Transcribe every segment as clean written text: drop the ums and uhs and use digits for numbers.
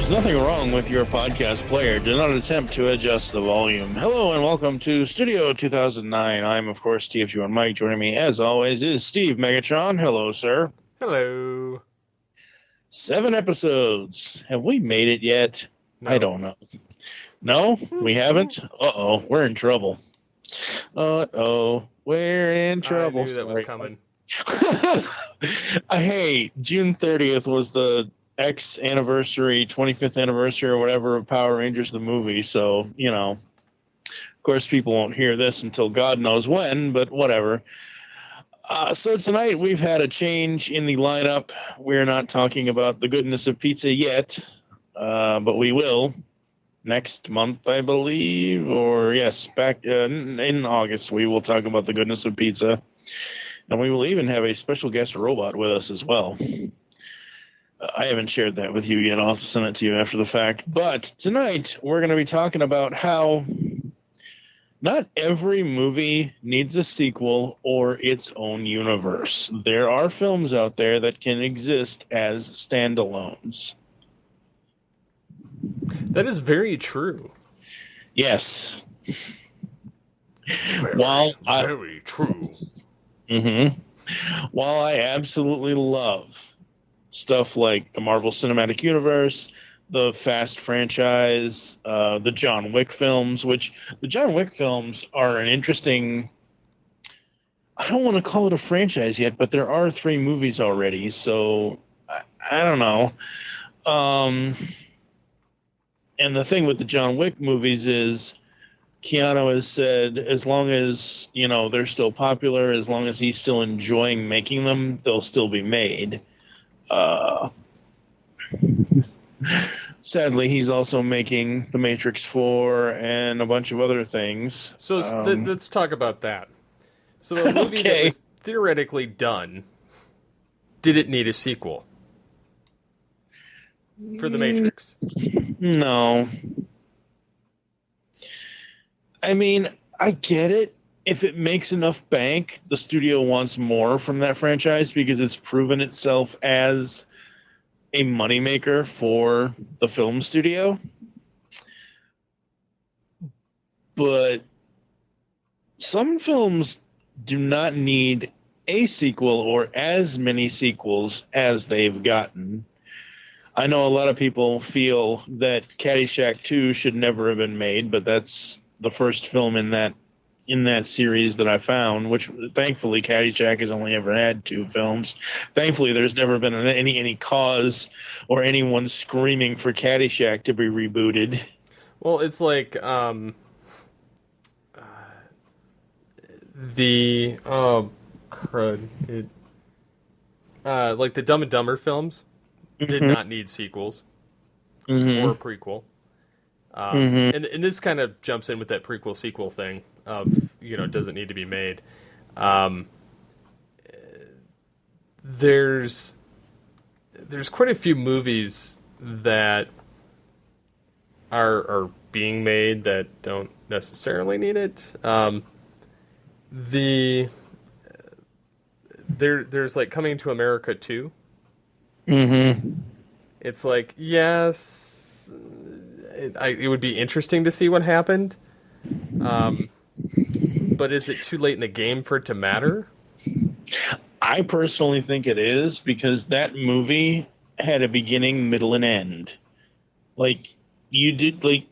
There's nothing wrong with your podcast player. Do not attempt to adjust the volume. Hello and welcome to Studio 2009. I'm, of course, TFG1Mike. Joining me, as always, is Steve Megatron. Hello, sir. Hello. 7 episodes. Have we made it yet? No. I don't know. No, we haven't? Uh-oh, we're in trouble. Uh-oh, we're in trouble. I knew that was coming. Hey, June 30th was the X anniversary, 25th anniversary or whatever of Power Rangers the movie, so, you know, of course people won't hear this until God knows when, but whatever. So tonight we've had a change in the lineup. We're not talking about the goodness of pizza yet, but we will next month, I believe, or yes, back in August we will talk about the goodness of pizza, and we will even have a special guest robot with us as well. I haven't shared that with you yet. I'll have to send it to you after the fact. But tonight, we're going to be talking about how not every movie needs a sequel or its own universe. There are films out there that can exist as standalones. That is very true. Yes. Very true. Mm-hmm. While I absolutely love stuff like the Marvel Cinematic Universe, the Fast franchise, the John Wick films, which the John Wick films are an interesting, I don't want to call it a franchise yet, but there are 3 movies already, so I don't know. And the thing with the John Wick movies is Keanu has said as long as, you know, they're still popular, as long as he's still enjoying making them, they'll still be made. Sadly, he's also making The Matrix 4 and a bunch of other things. So let's talk about that. So a movie that was theoretically done, did it need a sequel for The Matrix? No. I mean, I get it. If it makes enough bank, the studio wants more from that franchise because it's proven itself as a moneymaker for the film studio. But some films do not need a sequel or as many sequels as they've gotten. I know a lot of people feel that Caddyshack 2 should never have been made, but that's the first film in that series that I found, which thankfully Caddyshack has only ever had 2 films. Thankfully, there's never been any cause or anyone screaming for Caddyshack to be rebooted. Well, it's like like the Dumb and Dumber films did not need sequels or a prequel. And this kind of jumps in with that prequel sequel thing of, you know, doesn't need to be made. There's quite a few movies that are being made that don't necessarily need it. There's like Coming to America 2. Mm-hmm. It's like, yes, it would be interesting to see what happened. But is it too late in the game for it to matter? I personally think it is, because that movie had a beginning, middle, and end. Like, you did, like,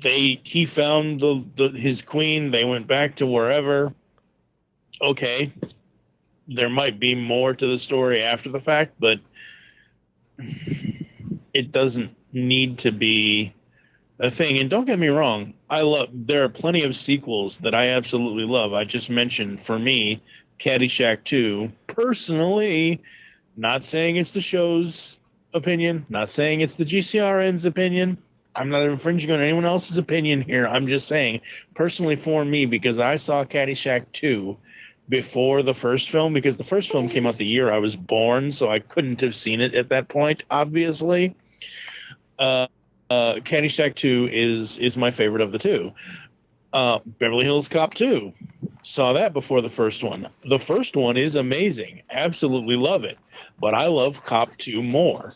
he found his queen, they went back to wherever. Okay. There might be more to the story after the fact, but it doesn't need to be a thing. And don't get me wrong, there are plenty of sequels that I absolutely love. I just mentioned, for me, Caddyshack 2. Personally, not saying it's the show's opinion, not saying it's the GCRN's opinion. I'm not infringing on anyone else's opinion here. I'm just saying, personally for me, because I saw Caddyshack 2 before the first film, because the first film came out the year I was born, so I couldn't have seen it at that point, obviously. Caddyshack 2 is my favorite of the 2. Beverly Hills Cop 2. Saw that before the first one. The first one is amazing. Absolutely love it. But I love Cop 2 more.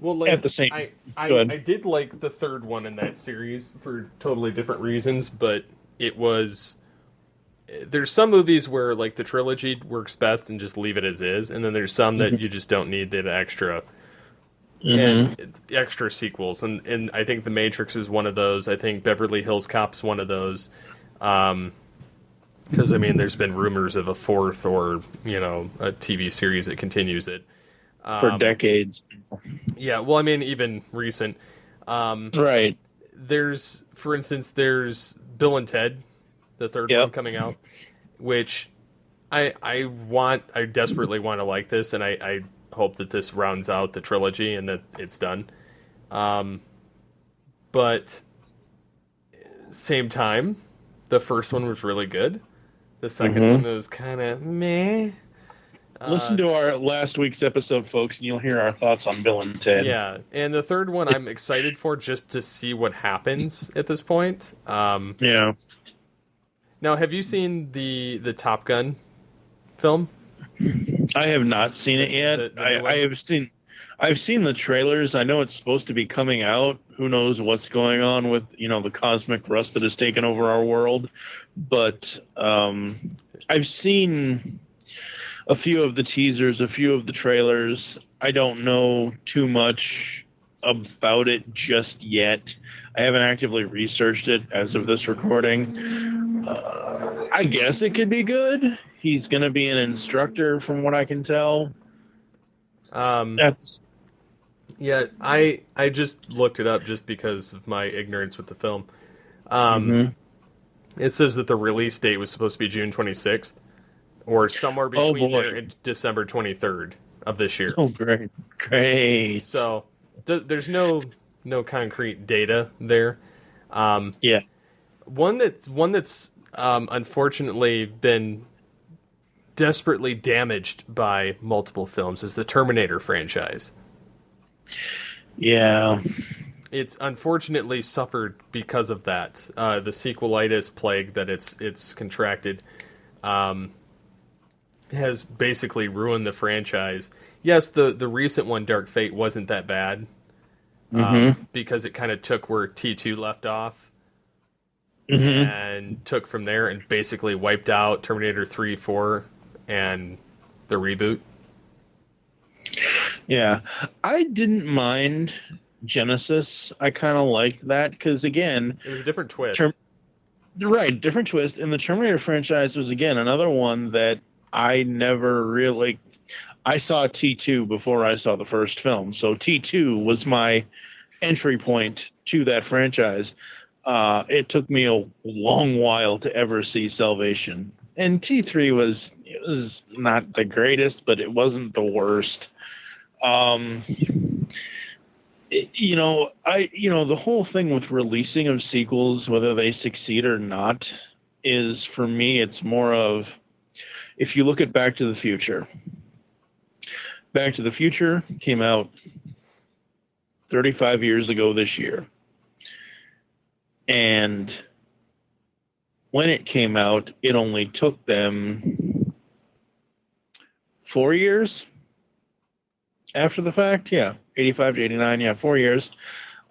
Well, like, at the same. I did like the third one in that series for totally different reasons, but it was. There's some movies where like the trilogy works best and just leave it as is, and then there's some that you just don't need that extra and extra sequels. And I think The Matrix is one of those. I think Beverly Hills Cop's one of those. Because I mean, there's been rumors of a fourth or a TV series that continues it for decades. Yeah, well, I mean, even recent. Right. For instance, there's Bill and Ted, the third one coming out, which I desperately want to like this, and I hope that this rounds out the trilogy and that it's done. But same time, the first one was really good. The second one was kind of meh. Listen to our last week's episode, folks, and you'll hear our thoughts on Bill and Ted. Yeah, and the third one I'm excited for just to see what happens at this point. Yeah. Now, have you seen the Top Gun film? I have not seen it yet. I've seen the trailers. I know it's supposed to be coming out. Who knows what's going on with the cosmic rust that has taken over our world. But I've seen a few of the teasers, a few of the trailers. I don't know too much about it just yet. I haven't actively researched it as of this recording. I guess it could be good. He's going to be an instructor from what I can tell. Yeah, I just looked it up just because of my ignorance with the film. It says that the release date was supposed to be June 26th. Or somewhere between there and December 23rd of this year. Oh, great. So there's no concrete data there. Yeah. One that's unfortunately been desperately damaged by multiple films is the Terminator franchise. Yeah. It's unfortunately suffered because of that. The sequelitis plague that it's contracted. Has basically ruined the franchise. Yes, the recent one, Dark Fate, wasn't that bad because it kind of took where T2 left off and took from there and basically wiped out Terminator 3, 4, and the reboot. Yeah, I didn't mind Genesis. I kind of liked that because, again... It was a different twist. Right, different twist. And the Terminator franchise was, again, another one that I never really... I saw T2 before I saw the first film. So T2 was my entry point to that franchise. It took me a long while to ever see Salvation. And T3 was not the greatest, but it wasn't the worst. The whole thing with releasing of sequels, whether they succeed or not, is, for me, it's more of... If you look at Back to the Future came out 35 years ago this year. And when it came out, it only took them 4 years after the fact. Yeah, 85 to 89. Yeah, 4 years.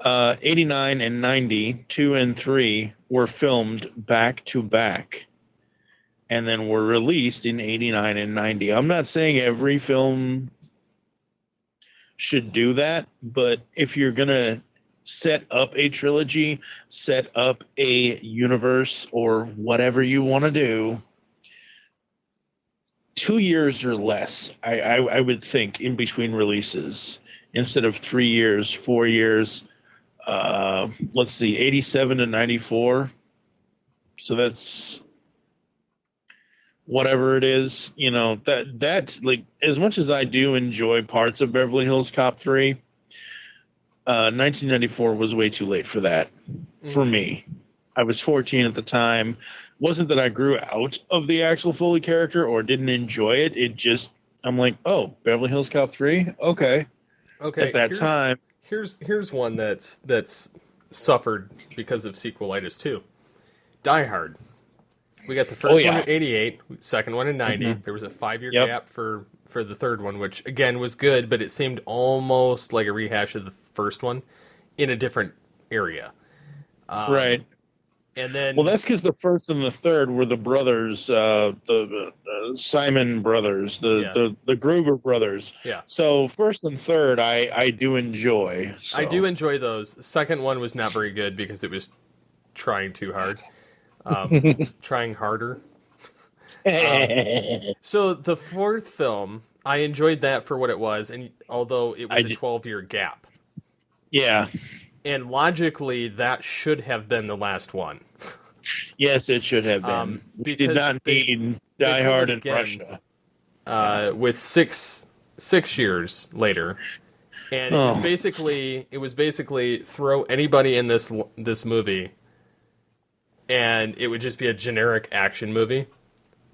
89 and 90, 2 and 3 were filmed back to back. And then were released in 89 and 90. I'm not saying every film should do that, but if you're going to set up a trilogy, set up a universe, or whatever you want to do, 2 years or less, I would think, in between releases, instead of 3 years, 4 years. Let's see, 87 to 94. So that's... whatever it is, that's like, as much as I do enjoy parts of Beverly Hills Cop 3, 1994 was way too late for that, for me. I was 14 at the time. Wasn't that I grew out of the Axel Foley character or didn't enjoy it. It just, I'm like, oh, Beverly Hills Cop 3? Okay. At that time. Here's one that's suffered because of sequelitis too. Die Hard. We got the first one in 88, second one in 90. There was a 5-year gap for the third one, which again was good, but it seemed almost like a rehash of the first one in a different area. Right. And then, well, that's because the first and the third were the brothers, the Simon brothers, the Gruber brothers. Yeah. So first and third, I do enjoy. So. I do enjoy those. The second one was not very good because it was trying too hard, trying harder. So the fourth film, I enjoyed that for what it was, and although it was a 12-year gap. Yeah. And logically, that should have been the last one. Yes, it should have been. We did not need Die Hard in Russia. With six years later, and it was basically throw anybody in this movie, and it would just be a generic action movie.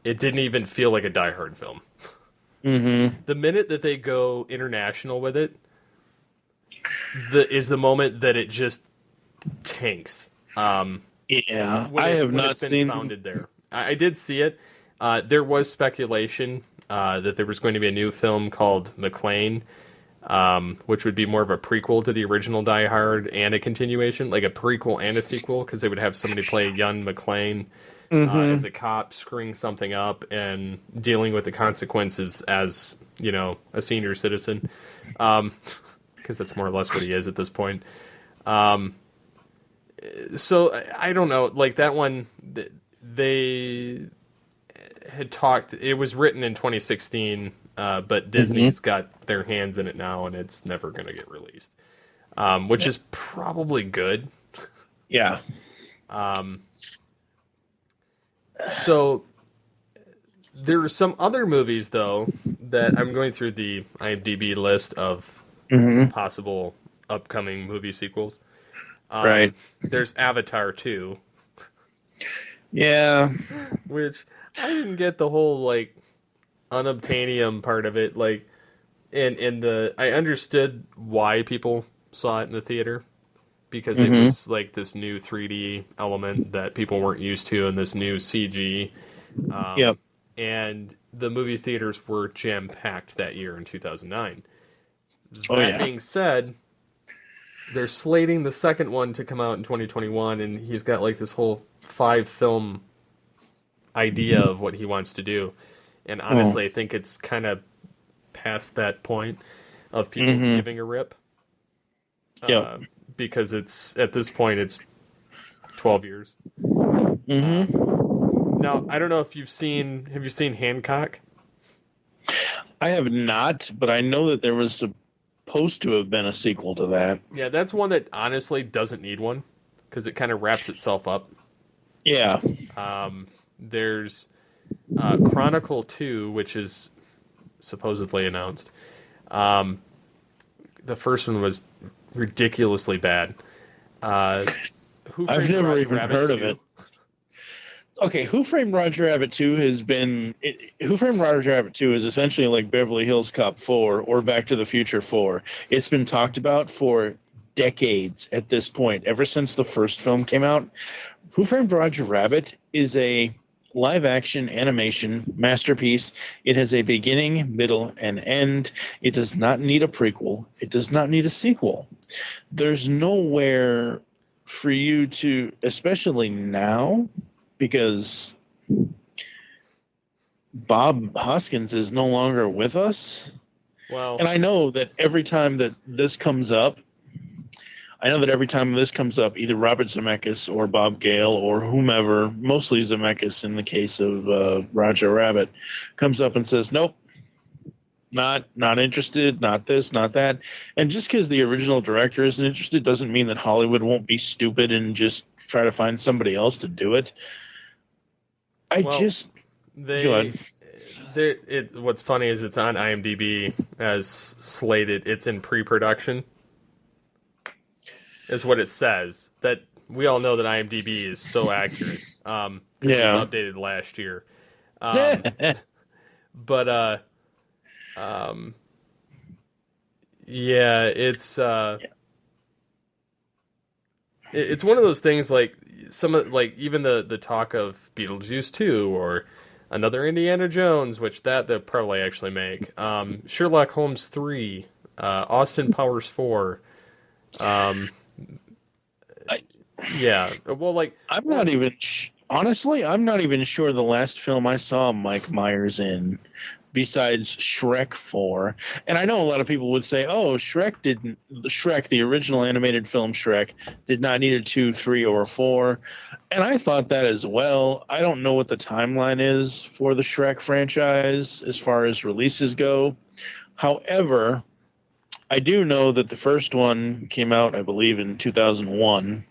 It didn't even feel like a Die Hard film. Mm-hmm. The minute that they go international with it, is the moment that it just tanks. I have not seen founded there. I did see it. There was speculation that there was going to be a new film called McClane, which would be more of a prequel to the original Die Hard and a continuation, like a prequel and a sequel, because they would have somebody play young McClane as a cop screwing something up and dealing with the consequences as, a senior citizen. Because that's more or less what he is at this point. So I don't know, like that one, they had talked. It was written in 2016, but Disney's got their hands in it now, and it's never going to get released, which is probably good. Yeah. So there are some other movies though that I'm going through the IMDb list of possible upcoming movie sequels. Right. There's Avatar 2. Yeah. Which I didn't get the whole like unobtainium part of it. Like, and I understood why people saw it in the theater because it was like this new 3D element that people weren't used to, and this new CG. And the movie theaters were jam packed that year in 2009. That being said, they're slating the second one to come out in 2021, and he's got like this whole 5-film idea of what he wants to do. And honestly, I think it's kind of past that point of people giving a rip. Because it's at this point it's 12 years. Now, I don't know if have you seen Hancock? I have not, but I know that there was supposed to have been a sequel to that. Yeah, that's one that honestly doesn't need one because it kind of wraps itself up. Yeah. There's Chronicle 2, which is supposedly announced. The first one was ridiculously bad. I've never even heard of it. Okay, Who Framed Roger Rabbit 2 Who Framed Roger Rabbit 2 is essentially like Beverly Hills Cop 4 or Back to the Future 4. It's been talked about for decades at this point, ever since the first film came out. Who Framed Roger Rabbit is a live-action animation masterpiece. It has a beginning, middle, and end. It does not need a prequel. It does not need a sequel. There's nowhere for you to, especially now, because Bob Hoskins is no longer with us. Well, and I know that every time that this comes up, either Robert Zemeckis or Bob Gale or whomever, mostly Zemeckis in the case of Roger Rabbit, comes up and says, nope, not interested, not this, not that. And just because the original director isn't interested doesn't mean that Hollywood won't be stupid and just try to find somebody else to do it. What's funny is it's on IMDb as slated. It's in pre-production. Is what it says. That we all know that IMDb is so accurate. It was updated last year. But it's It's one of those things like even the talk of Beetlejuice 2 or another Indiana Jones, which they'll probably actually make. Sherlock Holmes 3, Austin Powers 4. I, Yeah, well, like I'm not even honestly, I'm not even sure the last film I saw Mike Myers in, besides Shrek 4. And I know a lot of people would say, "Oh, Shrek, the original animated film Shrek, did not need a 2, 3, or a 4." And I thought that as well. I don't know what the timeline is for the Shrek franchise as far as releases go. However, I do know that the first one came out, I believe, in 2001.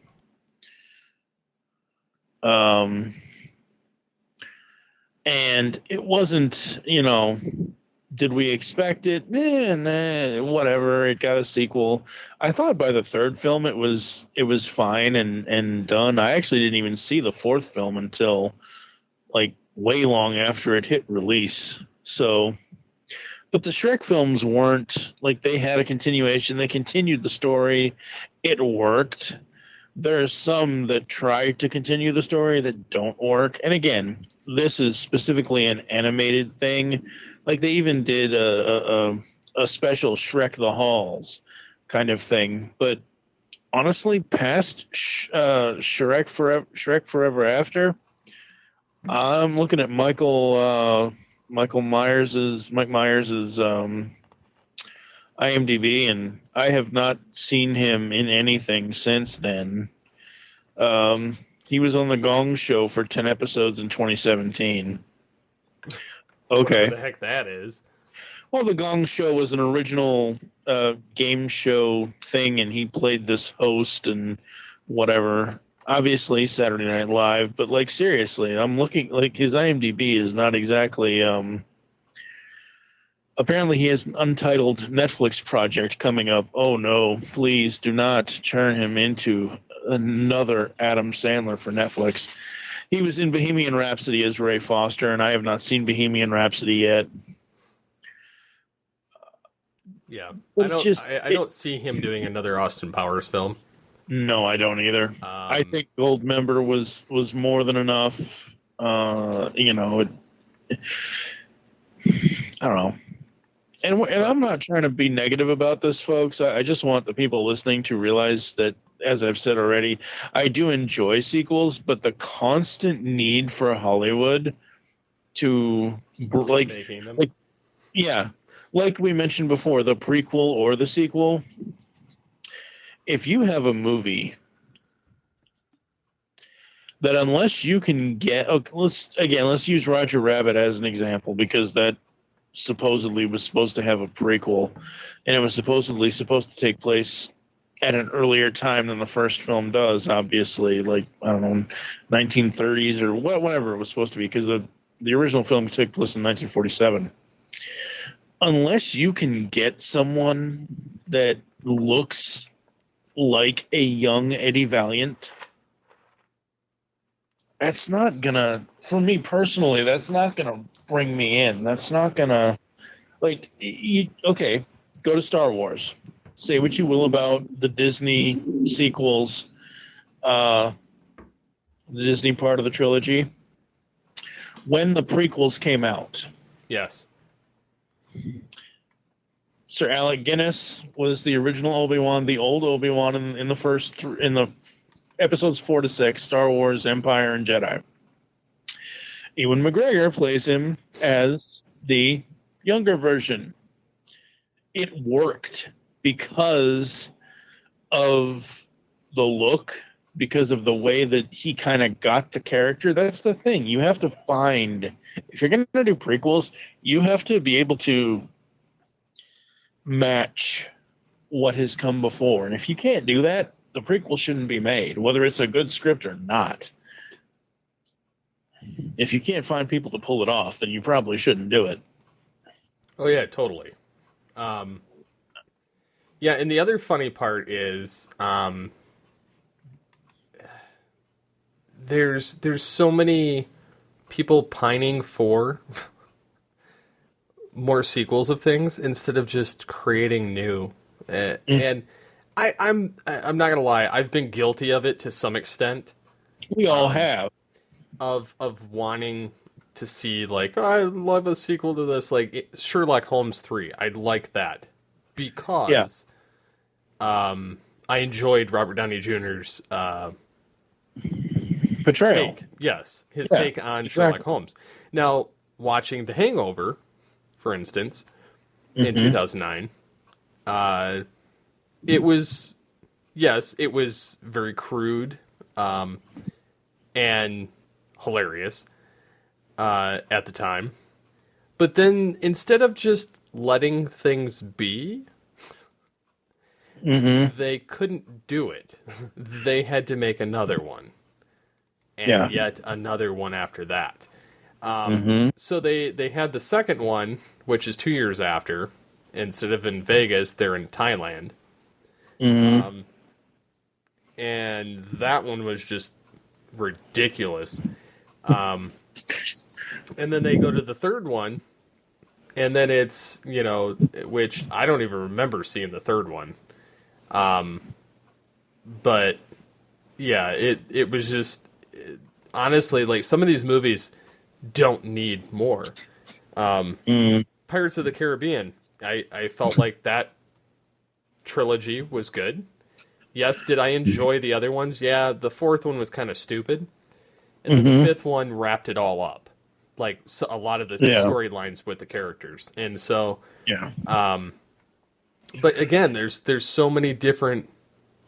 And it wasn't, did we expect it? Nah, whatever. It got a sequel. I thought by the third film it was fine and done. I actually didn't even see the fourth film until like way long after it hit release. So, but the Shrek films weren't like, they had a continuation. They continued the story. It worked. There's some that try to continue the story that don't work. And again, this is specifically an animated thing. Like they even did a special Shrek the Halls kind of thing. But honestly, past Shrek Forever After, I'm looking at Mike Myers's IMDb, and I have not seen him in anything since then. He was on the Gong Show for 10 episodes in 2017. Okay. Whatever the heck that is. Well, the Gong Show was an original game show thing, and he played this host and whatever. Obviously, Saturday Night Live, but like seriously, I'm looking, like his IMDb is not exactly. Apparently, he has an untitled Netflix project coming up. Oh no! Please do not turn him into another Adam Sandler for Netflix. He was in Bohemian Rhapsody as Ray Foster, and I have not seen Bohemian Rhapsody yet. Yeah, I don't see him doing another Austin Powers film. No, I don't either. I think Goldmember was more than enough. I don't know. And I'm not trying to be negative about this, folks. I just want the people listening to realize that, as I've said already, I do enjoy sequels, but the constant need for Hollywood to like we mentioned before, the prequel or the sequel. If you have a movie that, unless you can get, let's use Roger Rabbit as an example, because that supposedly was supposed to have a prequel, and it was supposedly supposed to take place at an earlier time than the first film does, obviously, like, I don't know, 1930s or whatever it was supposed to be, because the original film took place in 1947. Unless you can get someone that looks like a young Eddie Valiant, that's not gonna, for me personally, that's not gonna bring me in. That's not gonna, like, okay, go to Star Wars. Say what you will about the Disney sequels, the Disney part of the trilogy. When the prequels came out, yes, Sir Alec Guinness was the original Obi-Wan, the old Obi-Wan in the first in the episodes 4 to 6, Star Wars, Empire, and Jedi. Ewan McGregor plays him as the younger version. It worked because of the look, because of the way that he kind of got the character. That's the thing. You have to find, if you're going to do prequels, you have to be able to match what has come before. And if you can't do that, the prequel shouldn't be made, whether it's a good script or not. If you can't find people to pull it off, then you probably shouldn't do it. Oh yeah, totally. Yeah, and the other funny part is there's so many people pining for more sequels of things instead of just creating new. And I'm not gonna lie. I've been guilty of it to some extent. We all have. Of wanting to see, like, oh, I love a sequel to this, like Sherlock Holmes 3. I'd like that because I enjoyed Robert Downey Jr.'s portrayal. His take on Sherlock Holmes. Now, watching The Hangover, for instance, in 2009, it was very crude and hilarious at the time. But then instead of just letting things be, they couldn't do it. They had to make another one. And yet another one after that. So they had the second one, which is 2 years after. Instead of in Vegas, they're in Thailand. And that one was just ridiculous. And then they go to the third one, and then it's, which I don't even remember seeing the third one. But yeah, it was just, honestly, like, some of these movies don't need more. Pirates of the Caribbean, I felt like that trilogy was good. Yes, did I enjoy the other ones? Yeah, the fourth one was kind of stupid. And then the fifth one wrapped it all up. Like, so a lot of the storylines with the characters. And so, but again, there's so many different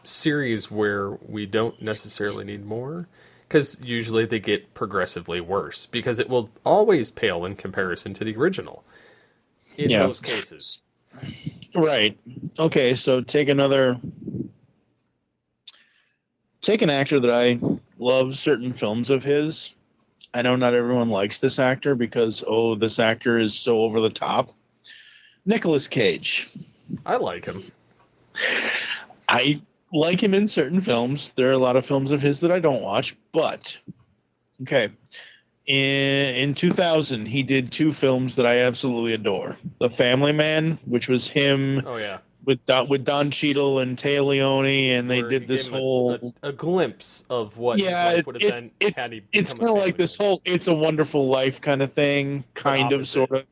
series where we don't necessarily need more. Because usually they get progressively worse. Because it will always pale in comparison to the original. In most cases. Right. Okay, so take an actor that I love certain films of his. I know not everyone likes this actor because, this actor is so over the top. Nicolas Cage. I like him. I like him in certain films. There are a lot of films of his that I don't watch, but okay. In 2000, he did two films that I absolutely adore. The Family Man, which was him with Don Cheadle and Téa Leoni, and they did this whole... A glimpse of what his life would have been had he become It's kind of like this whole It's a Wonderful Life kind of thing, sort of.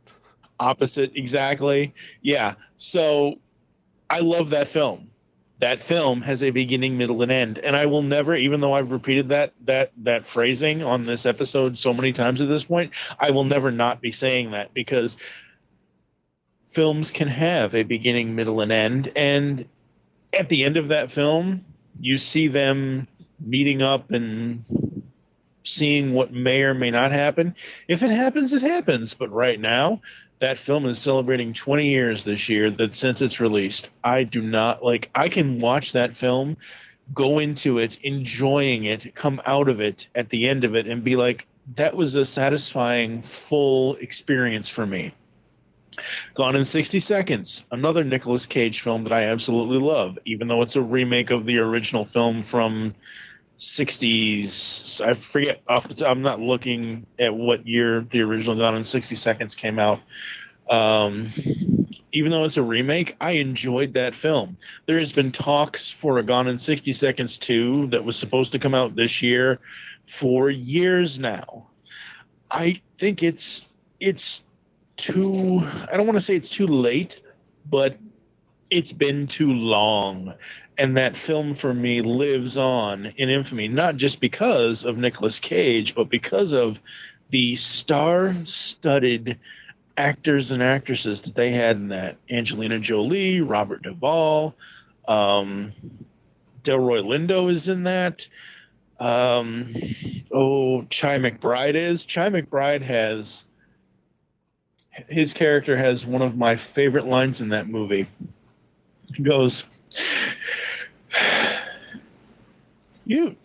Opposite, exactly. Yeah, so I love that film. That film has a beginning, middle, and end. And I will never, even though I've repeated that phrasing on this episode so many times at this point, I will never not be saying that, because films can have a beginning, middle, and end. And at the end of that film, you see them meeting up and seeing what may or may not happen. If it happens, it happens. But right now, that film is celebrating 20 years this year since it's released. I can watch that film, go into it, enjoying it, come out of it at the end of it, and be like, that was a satisfying, full experience for me. Gone in 60 Seconds, another Nicolas Cage film that I absolutely love, even though it's a remake of the original film from 60s. I forget off the top. I'm not looking at what year the original Gone in 60 Seconds came out. Even though it's a remake, I enjoyed that film. There has been talks for a Gone in 60 Seconds 2 that was supposed to come out this year for years now. I think it's too, I don't want to say it's too late, but it's been too long. And that film for me lives on in infamy, not just because of Nicolas Cage, but because of the star-studded actors and actresses that they had in that. Angelina Jolie, Robert Duvall, Delroy Lindo is in that. Chi McBride is. Chi McBride his character has one of my favorite lines in that movie. He goes, You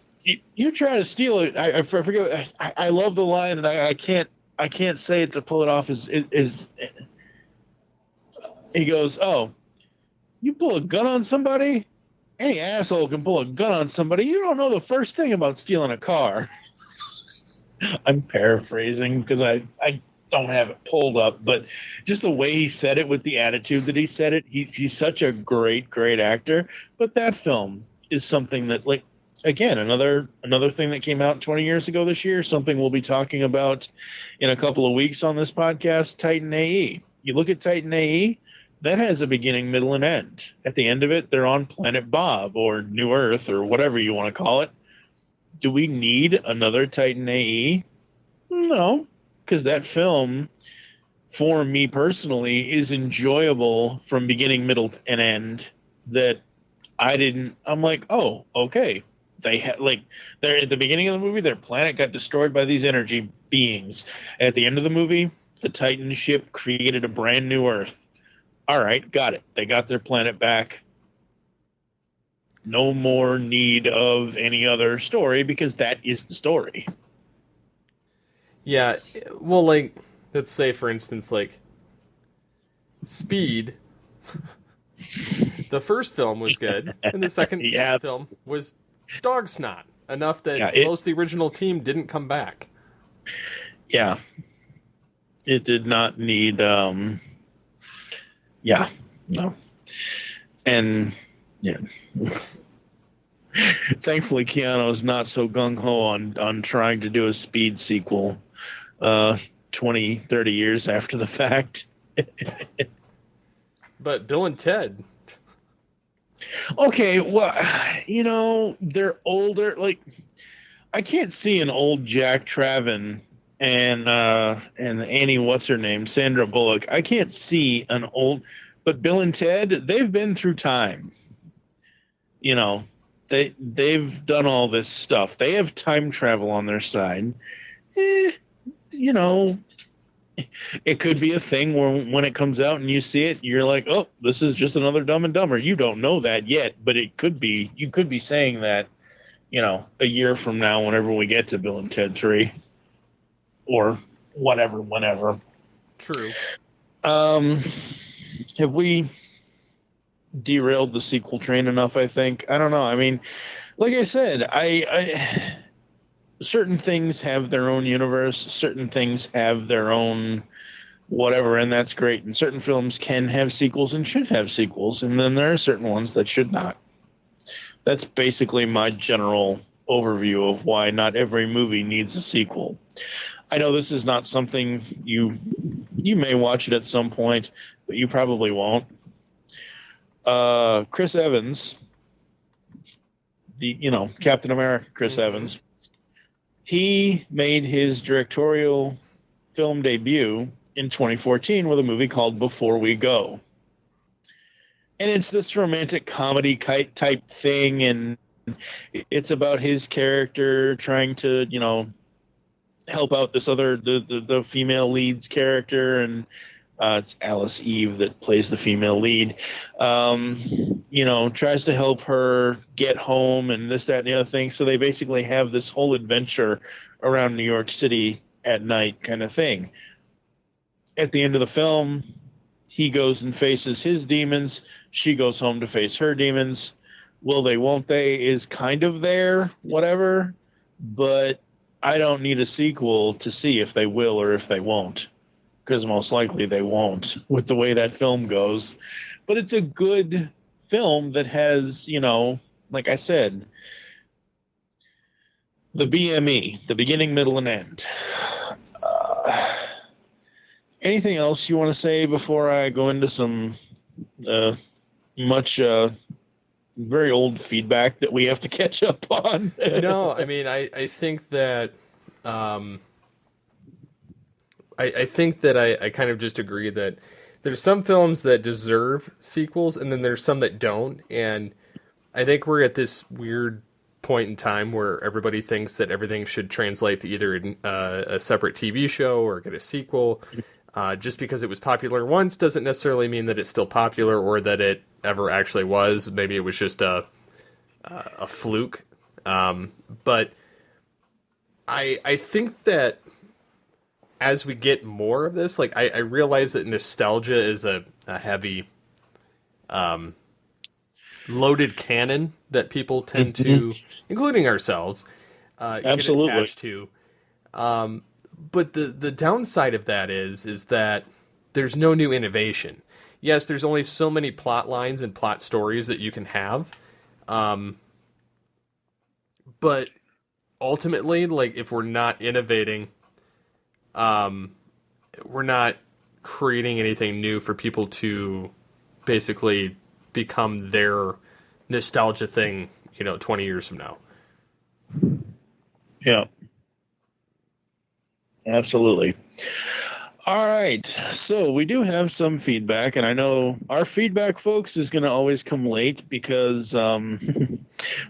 try to steal it. I forget. I love the line, and I can't say it to pull it off. Is he goes, "Oh, you pull a gun on somebody? Any asshole can pull a gun on somebody. You don't know the first thing about stealing a car." I'm paraphrasing because I don't have it pulled up, but just the way he said it with the attitude that he said it, he's such a great actor. But that film is something that, like, again, another thing that came out 20 years ago this year, something we'll be talking about in a couple of weeks on this podcast, Titan AE. You look at Titan AE, that has a beginning, middle, and end. At the end of it, they're on Planet Bob or New Earth or whatever you want to call it. Do we need another Titan AE? No, because that film, for me personally, is enjoyable from beginning, middle, and end. That I'm like, oh, okay. They're at the beginning of the movie, their planet got destroyed by these energy beings. At the end of the movie, the Titan ship created a brand new Earth. All right, got it. They got their planet back. No more need of any other story because that is the story. Yeah, well, like, let's say, for instance, like, Speed. The first film was good, and the second film was dog snot. Enough that most of the original team didn't come back. Yeah. It did not need... no. And, yeah. Thankfully, Keanu is not so gung-ho on trying to do a Speed sequel 20, 30 years after the fact. But Bill and Ted... Okay, well, they're older. Like, I can't see an old Jack Traven and Annie, what's her name, Sandra Bullock. I can't see an old, but Bill and Ted, they've been through time. They've done all this stuff. They have time travel on their side. It could be a thing where when it comes out and you see it, you're like, oh, this is just another Dumb and Dumber. You don't know that yet, but it could be. You could be saying that, a year from now, whenever we get to Bill and Ted 3, or whatever, whenever. True. Have we derailed the sequel train enough? I think. I don't know. I mean, like I said, I certain things have their own universe, certain things have their own whatever, and that's great. And certain films can have sequels and should have sequels, and then there are certain ones that should not. That's basically my general overview of why not every movie needs a sequel. I know this is not something you may watch it at some point, but you probably won't. Chris Evans, Captain America Chris Evans, he made his directorial film debut in 2014 with a movie called Before We Go. And it's this romantic comedy type thing, and it's about his character trying to, help out this other, the female lead's character, and it's Alice Eve that plays the female lead. Tries to help her get home and this, that, and the other thing. So they basically have this whole adventure around New York City at night kind of thing. At the end of the film, he goes and faces his demons. She goes home to face her demons. Will they, won't they is kind of there, whatever. But I don't need a sequel to see if they will or if they won't. Because most likely they won't with the way that film goes. But it's a good film that has, like I said, the BME, the beginning, middle, and end. Anything else you want to say before I go into some very old feedback that we have to catch up on? No, I mean, I think that... I think that I kind of just agree that there's some films that deserve sequels, and then there's some that don't. And I think we're at this weird point in time where everybody thinks that everything should translate to either a separate TV show or get a sequel. Just because it was popular once doesn't necessarily mean that it's still popular or that it ever actually was. Maybe it was just a fluke. But I think that as we get more of this, like I realize that nostalgia is a heavy, loaded cannon that people tend to, including ourselves, absolutely get attached to. But the downside of that is that there's no new innovation. Yes, there's only so many plot lines and plot stories that you can have. But ultimately, like, if we're not innovating, we're not creating anything new for people to basically become their nostalgia thing, 20 years from now. Yeah. Absolutely. All right. So we do have some feedback, and I know our feedback, folks, is going to always come late because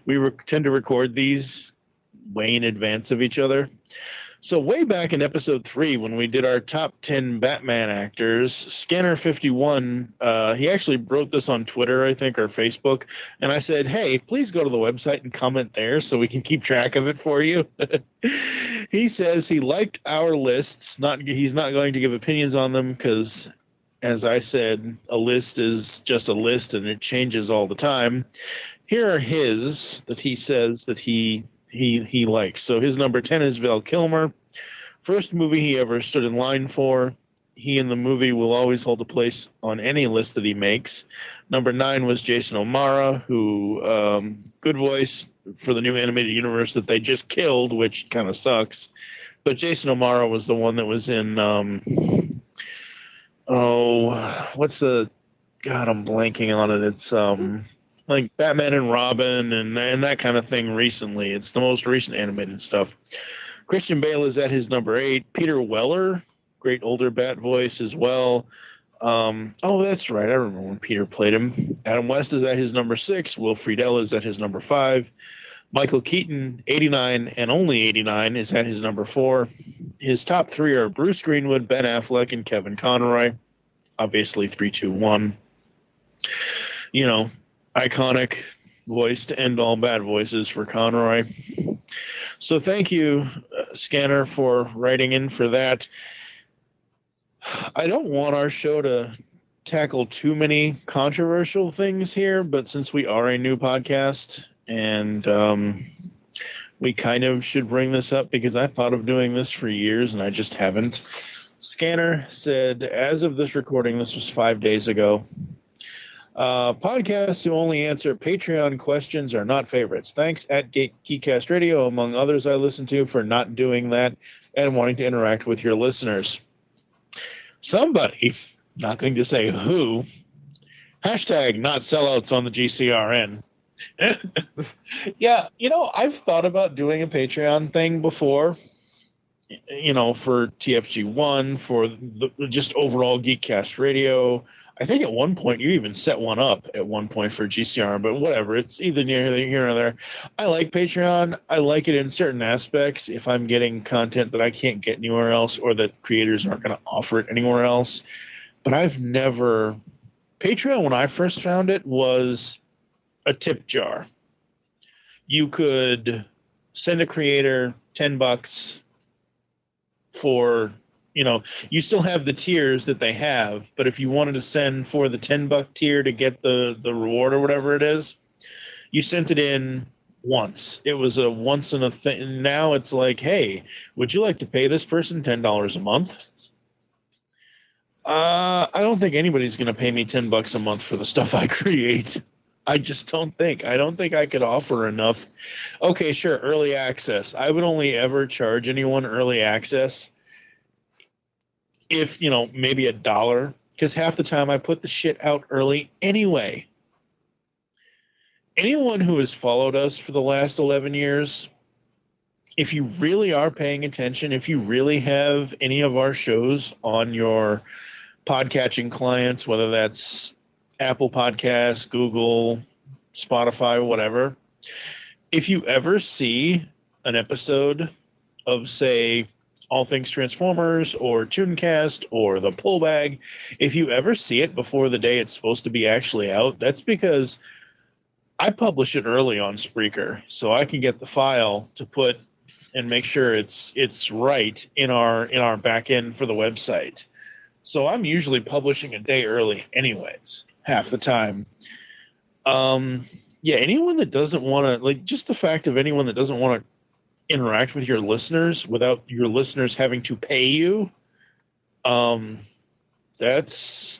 we tend to record these way in advance of each other. So way back in episode 3, when we did our top 10 Batman actors, Scanner51, he actually wrote this on Twitter, I think, or Facebook. And I said, hey, please go to the website and comment there so we can keep track of it for you. He says he liked our lists. He's not going to give opinions on them because, as I said, a list is just a list and it changes all the time. Here are his that he says that he likes. So his number 10 is Val Kilmer. First movie he ever stood in line for. He in the movie will always hold a place on any list that he makes. Number 9 was Jason O'Mara, who good voice for the new animated universe that they just killed, which kind of sucks. But Jason O'Mara was the one that was in what's the God, I'm blanking on it. It's like Batman and Robin and that kind of thing recently. It's the most recent animated stuff. Christian Bale is at his number 8. Peter Weller, great older Bat voice as well. That's right. I remember when Peter played him. Adam West is at his number 6. Will Friedle is at his number 5. Michael Keaton, 89 and only 89, is at his number 4. His top 3 are Bruce Greenwood, Ben Affleck, and Kevin Conroy. Obviously 3, 2, 1. Iconic voice to end all bad voices for Conroy. So thank you, Scanner, for writing in for that. I don't want our show to tackle too many controversial things here, but since we are a new podcast and we kind of should bring this up because I thought of doing this for years and I just haven't. Scanner said, as of this recording, this was 5 days ago, podcasts who only answer Patreon questions are not favorites. Thanks at Geekcast Radio, among others I listen to, for not doing that and wanting to interact with your listeners. Somebody, not going to say who, hashtag not sellouts on the GCRN. Yeah, I've thought about doing a Patreon thing before, for TFG1, for the just overall Geekcast Radio. I think at one point you even set one up at one point for GCR, but whatever. It's either near here or there. I like Patreon. I like it in certain aspects if I'm getting content that I can't get anywhere else or that creators aren't going to offer it anywhere else. But I've never... Patreon, when I first found it, was a tip jar. You could send a creator $10 for... you still have the tiers that they have, but if you wanted to send for the $10 tier to get the reward or whatever it is, you sent it in once. It was a once in a thing. Now it's like, hey, would you like to pay this person $10 a month? I don't think anybody's going to pay me $10 a month for the stuff I create. I just don't think. I don't think I could offer enough. Okay, sure, early access. I would only ever charge anyone early access if, maybe $1, because half the time I put the shit out early anyway. Anyone who has followed us for the last 11 years, if you really are paying attention, if you really have any of our shows on your podcatching clients, whether that's Apple Podcasts, Google, Spotify, whatever, if you ever see an episode of, say, All Things Transformers or Tooncast or The Pull Bag, if you ever see it before the day it's supposed to be actually out, that's because I publish it early on Spreaker, so I can get the file to put and make sure it's right in our back end for the website. So I'm usually publishing a day early anyways, half the time. Anyone that doesn't want to, just the fact of anyone that doesn't want to interact with your listeners without your listeners having to pay you, that's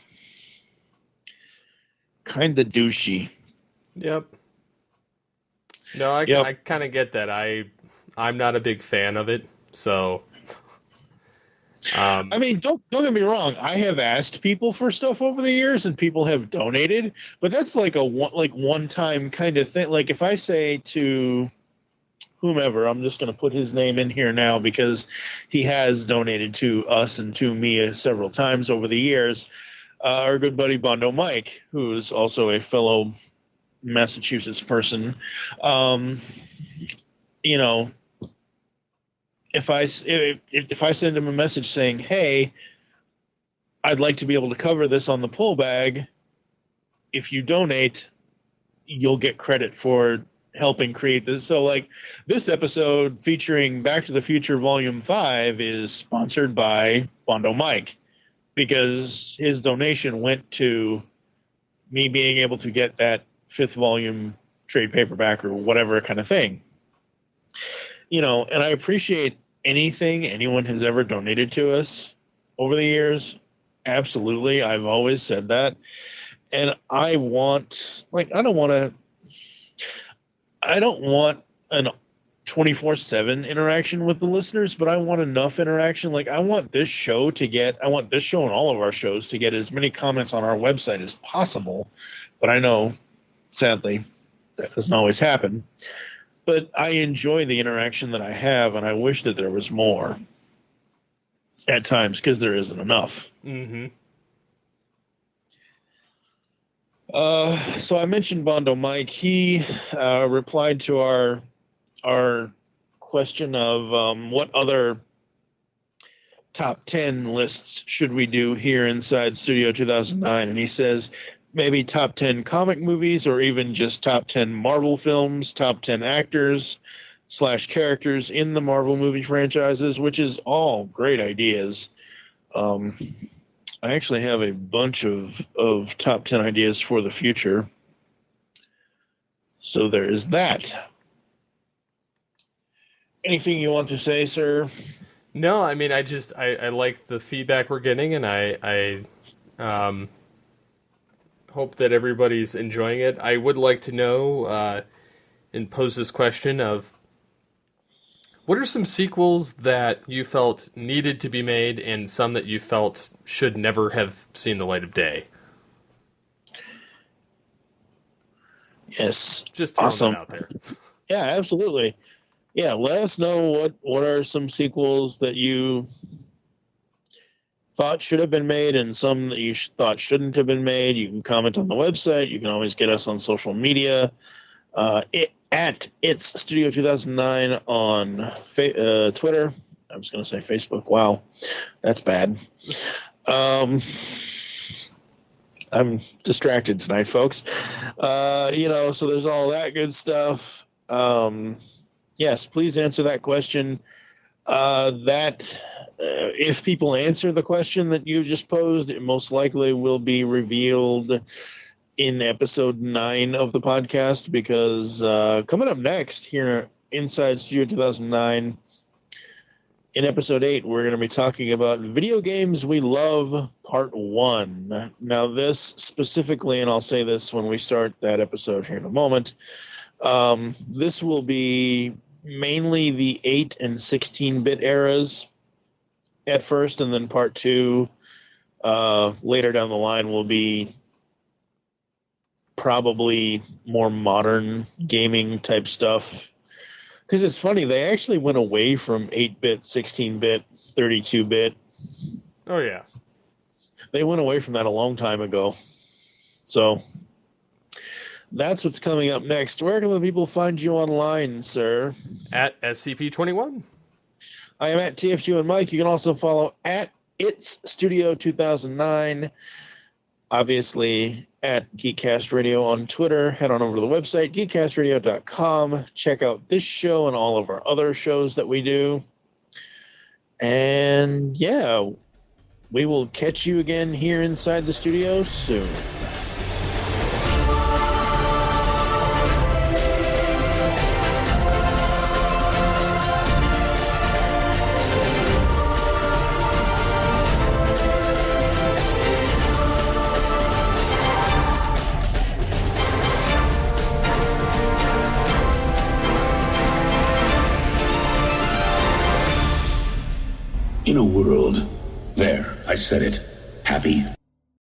kind of douchey. Yep. No, I kind of get that. I'm not a big fan of it, so. I mean, don't get me wrong. I have asked people for stuff over the years, and people have donated, but that's like a one time kind of thing. Like if I say to whomever, I'm just going to put his name in here now because he has donated to us and to me several times over the years. Our good buddy Bondo Mike, who is also a fellow Massachusetts person, you know. If I send him a message saying, "Hey, I'd like to be able to cover this on the pull bag. If you donate, you'll get credit for helping create this." So, like this episode featuring Back to the Future Volume 5 is sponsored by Bondo Mike because his donation went to me being able to get that 5th volume trade paperback or whatever kind of thing. You know, and I appreciate anything anyone has ever donated to us over the years. Absolutely. I've always said that. And I don't want an 24/7 interaction with the listeners, but I want enough interaction. Like I want this show and all of our shows to get as many comments on our website as possible. But I know, sadly, that doesn't always happen. But I enjoy the interaction that I have, and I wish that there was more at times because there isn't enough. Mm-hmm. So I mentioned Bondo Mike. He replied to our question of what other top 10 lists should we do here inside Studio 2009, and he says maybe top 10 comic movies or even just top 10 Marvel films, top 10 actors / characters in the Marvel movie franchises, which is all great ideas. I actually have a bunch of top 10 ideas for the future. So there is that. Anything you want to say, sir? No, I mean, I like the feedback we're getting, and I hope that everybody's enjoying it. I would like to know and pose this question of what are some sequels that you felt needed to be made and some that you felt should never have seen the light of day? Yes. Just throwing awesome. that out there. Yeah, absolutely. Yeah, let us know what are some sequels that you thought should have been made and some that you thought shouldn't have been made. You can comment on the website. You can always get us on social media at It's Studio 2009 on Twitter. I was going to say Facebook. Wow, that's bad. I'm distracted tonight, folks. So there's all that good stuff. Yes, please answer that question. If people answer the question that you just posed, it most likely will be revealed in episode 9 of the podcast, because coming up next here inside Studio 2009, in episode 8, we're going to be talking about video games we love, part 1. Now this specifically, and I'll say this when we start that episode here in a moment, this will be mainly the 8 and 16-bit eras at first, and then part 2 later down the line will be probably more modern gaming type stuff. Because it's funny, they actually went away from 8-bit, 16-bit, 32-bit. Oh, yeah. They went away from that a long time ago. So that's what's coming up next. Where can the people find you online, sir? At SCP-21. I am at TFG1Mike. You can also follow at It's Studio 2009. Obviously, at Geekcast Radio on Twitter. Head on over to the website, geekcastradio.com. Check out this show and all of our other shows that we do. And yeah, we will catch you again here inside the studio soon. In a world, there, I said it, happy.